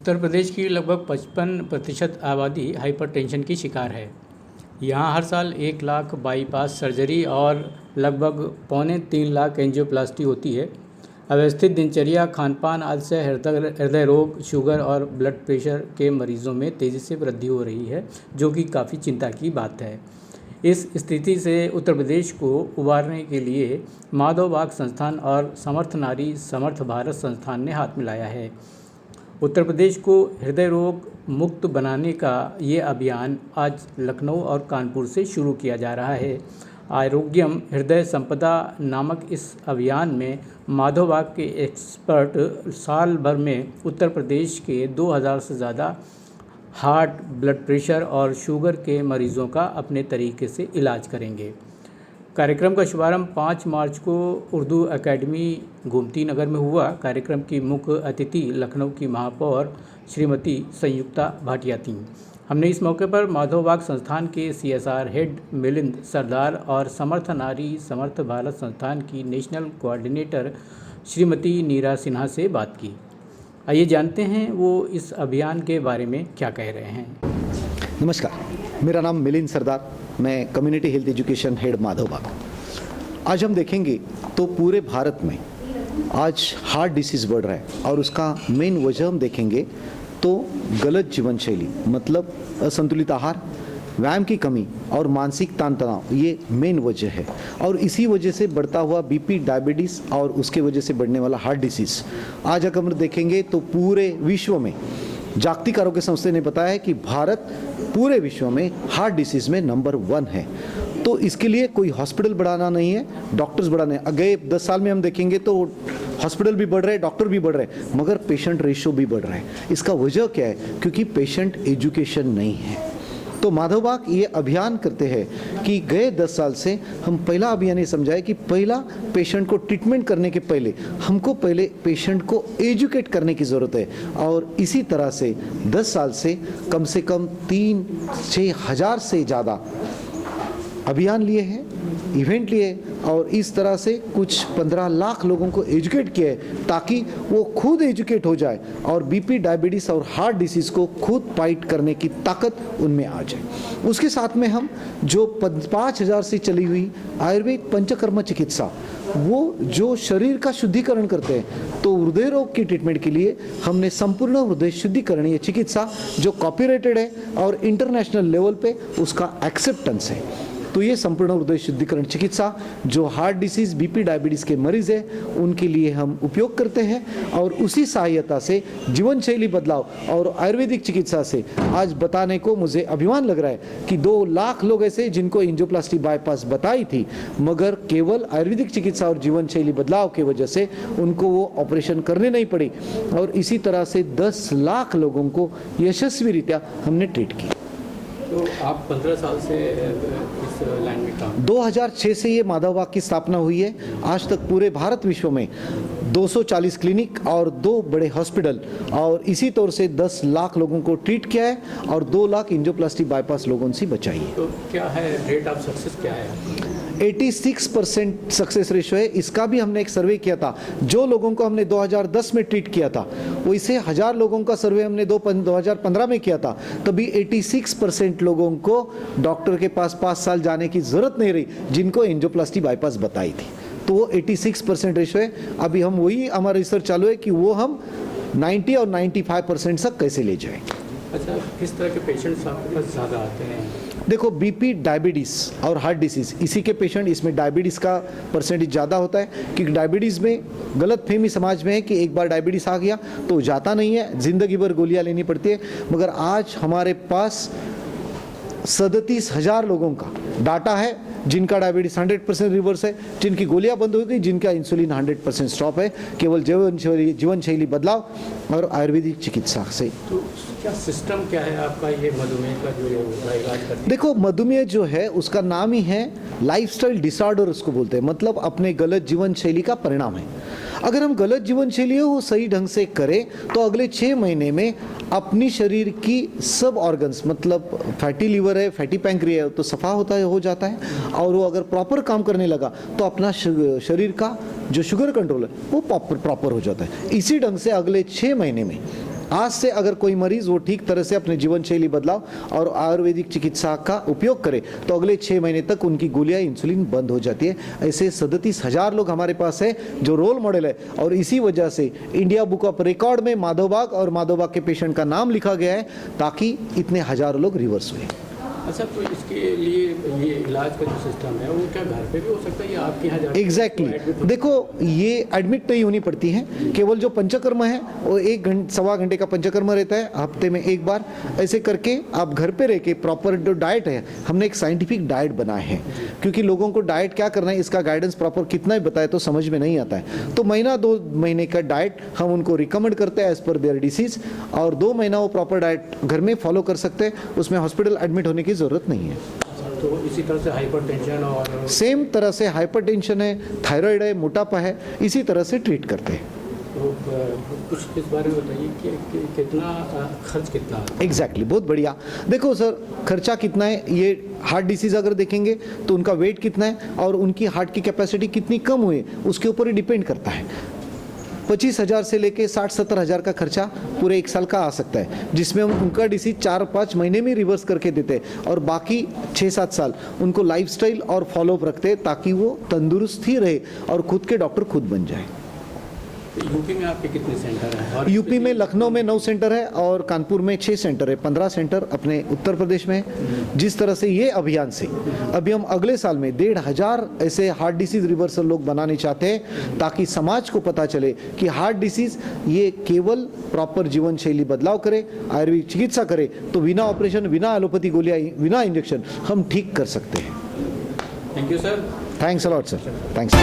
उत्तर प्रदेश की लगभग 55% आबादी हाइपरटेंशन की शिकार है। यहाँ हर साल 1 लाख बाईपास सर्जरी और लगभग पौने 3 लाख एंजियोप्लास्टी होती है। अव्यवस्थित दिनचर्या, खानपान आदि से हृदय रोग, शुगर और ब्लड प्रेशर के मरीजों में तेज़ी से वृद्धि हो रही है, जो कि काफ़ी चिंता की बात है। इस स्थिति से उत्तर प्रदेश को उबारने के लिए माधव-बाग संस्थान और समर्थ नारी समर्थ भारत संस्थान ने हाथ मिलाया है। उत्तर प्रदेश को हृदय रोग मुक्त बनाने का ये अभियान आज लखनऊ और कानपुर से शुरू किया जा रहा है। आरोग्यम हृदय संपदा नामक इस अभियान में माधव-बाग के एक्सपर्ट साल भर में उत्तर प्रदेश के 2000 से ज़्यादा हार्ट, ब्लड प्रेशर और शुगर के मरीजों का अपने तरीके से इलाज करेंगे। कार्यक्रम का शुभारंभ 5 मार्च को उर्दू एकेडमी गोमती नगर में हुआ। कार्यक्रम की मुख्य अतिथि लखनऊ की महापौर श्रीमती संयुक्ता भाटिया थीं। हमने इस मौके पर माधव-बाग संस्थान के CSR हेड मिलिंद सरदार और समर्थ नारी समर्थ भारत संस्थान की नेशनल कोऑर्डिनेटर श्रीमती नीरा सिन्हा से बात की। आइए जानते हैं वो इस अभियान के बारे में क्या कह रहे हैं। नमस्कार, मेरा नाम मिलिंद सरदार, मैं कम्युनिटी हेल्थ एजुकेशन हेड माधव-बाग। आज हम देखेंगे तो पूरे भारत में आज हार्ट डिसीज़ बढ़ रहा है और उसका मेन वजह हम देखेंगे तो गलत जीवन शैली, मतलब असंतुलित आहार, व्यायाम की कमी और मानसिक तान तनाव, ये मेन वजह है। और इसी वजह से बढ़ता हुआ BP, डायबिटीज़ और उसके वजह से बढ़ने वाला हार्ट डिसीज़। आज अगर हम देखेंगे तो पूरे विश्व में जागतिक आरोग्य संस्था ने बताया है कि भारत पूरे विश्व में हार्ट डिसीज़ में नंबर 1 है। तो इसके लिए कोई हॉस्पिटल बढ़ाना नहीं है, डॉक्टर्स बढ़ाने। अगले 10 साल में हम देखेंगे तो हॉस्पिटल भी बढ़ रहे हैं, डॉक्टर भी बढ़ रहे हैं, मगर पेशेंट रेशो भी बढ़ रहा है। इसका वजह क्या है? क्योंकि पेशेंट एजुकेशन नहीं है। तो माधव-बाग ये अभियान करते हैं कि गए 10 साल से हम पहला अभियान ये समझाए कि पहला पेशेंट को ट्रीटमेंट करने के पहले हमको पहले पेशेंट को एजुकेट करने की ज़रूरत है। और इसी तरह से 10 साल से कम 3-6 हज़ार से ज़्यादा अभियान लिए हैं, इवेंट लिए और इस तरह से कुछ 15 लाख लोगों को एजुकेट किया है ताकि वो खुद एजुकेट हो जाए और BP, डायबिटीज़ और हार्ट डिसीज़ को खुद फाइट करने की ताकत उनमें आ जाए। उसके साथ में हम जो 5000 से चली हुई आयुर्वेद पंचकर्म चिकित्सा, वो जो शरीर का शुद्धिकरण करते हैं, तो हृदय रोग की ट्रीटमेंट के लिए हमने संपूर्ण हृदय शुद्धिकरण ये चिकित्सा जो कॉपीराइटेड है और इंटरनेशनल लेवल पे उसका एक्सेप्टेंस है। तो ये संपूर्ण हृदय शुद्धिकरण चिकित्सा जो हार्ट डिसीज़, BP, डायबिटीज़ के मरीज़ हैं उनके लिए हम उपयोग करते हैं। और उसी सहायता से जीवन शैली बदलाव और आयुर्वेदिक चिकित्सा से आज बताने को मुझे अभिमान लग रहा है कि 2 लाख लोग ऐसे जिनको एंजियोप्लास्टी बाईपास बताई थी, मगर केवल आयुर्वेदिक चिकित्सा और जीवन शैली बदलाव की वजह से उनको वो ऑपरेशन करने नहीं पड़ी। और इसी तरह से 10 लाख लोगों को यशस्वी रीत्या हमने ट्रीट किया। तो आप 15 साल से इस लाइन में काम 2006 से ये माधव-बाग की स्थापना हुई है। आज तक पूरे भारत विश्व में 240 क्लिनिक और 2 बड़े हॉस्पिटल और इसी तौर से 10 लाख लोगों को ट्रीट किया है और 2 लाख एंजियोप्लास्टी बाईपास लोगों से बचाई है। तो क्या है रेट ऑफ सक्सेस क्या है? 86% सक्सेस रेशो है। इसका भी हमने एक सर्वे किया था। जो लोगों को हमने 2010 में ट्रीट किया था वैसे 1000 लोगों का सर्वे हमने 2015 में किया था, तभी 86% लोगों को डॉक्टर के पास 5 साल जाने की जरूरत नहीं रही जिनको एंजियोप्लास्टी बाईपास बताई थी। तो वो 86% रेशो है। अभी हम वही हमारा रिसर्च चालू है कि वो हम 90 और 95% तक कैसे ले जाएं। अच्छा, किस तरह के पेशेंट्स आपके पास ज़्यादा आते हैं? देखो, BP, डायबिटीज़ और हार्ट डिसीज़, इसी के पेशेंट, इसमें डायबिटीज़ का परसेंटेज ज़्यादा होता है क्योंकि डायबिटीज़ में गलतफहमी समाज में है कि एक बार डायबिटीज़ आ गया तो जाता नहीं है, ज़िंदगी भर गोलियां लेनी पड़ती है। मगर आज हमारे पास 37,000 लोगों का डाटा है जिनका डायबिटीज़ 100% रिवर्स है, जिनकी गोलियां बंद हो गई, जिनका इंसुलिन 100% स्टॉप है, केवल जीवन शैली बदलाव और आयुर्वेदिक चिकित्सा से। तो क्या सिस्टम क्या है आपका ये मधुमेह का जो इलाज करते हैं? देखो, मधुमेह जो है उसका नाम ही है लाइफस्टाइल डिसऑर्डर उसको बोलते हैं, मतलब अपने गलत जीवन शैली का परिणाम है। अगर हम गलत जीवन शैली वो सही ढंग से करें तो अगले 6 महीने में अपनी शरीर की सब ऑर्गन्स, मतलब फैटी लीवर है, फैटी पैंक्रिया है तो सफा हो जाता है। और वो अगर प्रॉपर काम करने लगा तो अपना शरीर का जो शुगर कंट्रोल है वो प्रॉपर हो जाता है। इसी ढंग से अगले 6 महीने में आज से अगर कोई मरीज वो ठीक तरह से अपने जीवन शैली बदलाव और आयुर्वेदिक चिकित्सा का उपयोग करे तो अगले 6 महीने तक उनकी गोलियां इंसुलिन बंद हो जाती है। ऐसे 37,000 लोग हमारे पास है जो रोल मॉडल है, और इसी वजह से इंडिया बुक ऑफ रिकॉर्ड में माधोबाग और माधोबाग के पेशेंट का नाम लिखा गया है, ताकि इतने हजारों लोग रिवर्स हुए। अच्छा, तो इसके लिए ये इलाज का जो सिस्टम है वो क्या घर पे भी हो सकता है या आपके यहाँ जाकर? एग्जैक्टली देखो, ये एडमिट नहीं होनी पड़ती है, केवल जो पंचकर्म है वो 1 घंटे का पंचकर्म रहता है हफ्ते में एक बार। ऐसे करके आप घर पे रह के प्रॉपर जो डाइट है, हमने एक साइंटिफिक डाइट बनाए हैं, क्योंकि लोगों को डाइट क्या करना है इसका गाइडेंस प्रॉपर कितना ही बताए तो समझ में नहीं आता है। तो महीना 2 महीने का डाइट हम उनको रिकमेंड करते हैं एज पर देयर डिसीज, और 2 महीना वो प्रॉपर डाइट घर में फॉलो कर सकते हैं, उसमें हॉस्पिटल एडमिट होने की जरूरत नहीं है। तो इसी तरह से हाइपरटेंशन और सेम तरह से हाइपरटेंशन है, थायराइड है, मोटापा है, इसी तरह से ट्रीट करते हैं। तो कुछ इस बारे में बताइए कि कितना खर्च कितना आता है? एग्जैक्टली बहुत बढ़िया। देखो सर, खर्चा कितना है, ये हार्ट डिसीज अगर देखेंगे तो उनका वेट कितना है और उनकी हार्ट की कैपेसिटी कितनी कम हुई उसके ऊपर ही डिपेंड करता है। 25,000 से लेके 60-70 हज़ार का खर्चा पूरे 1 साल का आ सकता है, जिसमें हम उनका डिसीज 4-5 महीने में रिवर्स करके देते हैं, और बाकी 6-7 साल उनको लाइफस्टाइल और फॉलोअप रखते हैं ताकि वो तंदुरुस्त ही रहे और खुद के डॉक्टर खुद बन जाए। यूपी में आपके कितने सेंटर हैं? और यूपी में लखनऊ में 9 सेंटर है और कानपुर में 6 सेंटर है, 15 सेंटर अपने उत्तर प्रदेश में है। जिस तरह से ये अभियान से अभी हम अगले साल में 1,500 ऐसे हार्ट डिसीज रिवर्सल लोग बनाने चाहते हैं, ताकि समाज को पता चले कि हार्ट डिसीज ये केवल प्रॉपर जीवन शैली बदलाव करे, आयुर्वेदिक चिकित्सा करे तो बिना ऑपरेशन, बिना एलोपैथी गोलियां, बिना इंजेक्शन हम ठीक कर सकते हैं। Thank you sir. Thanks a lot sir, thanks.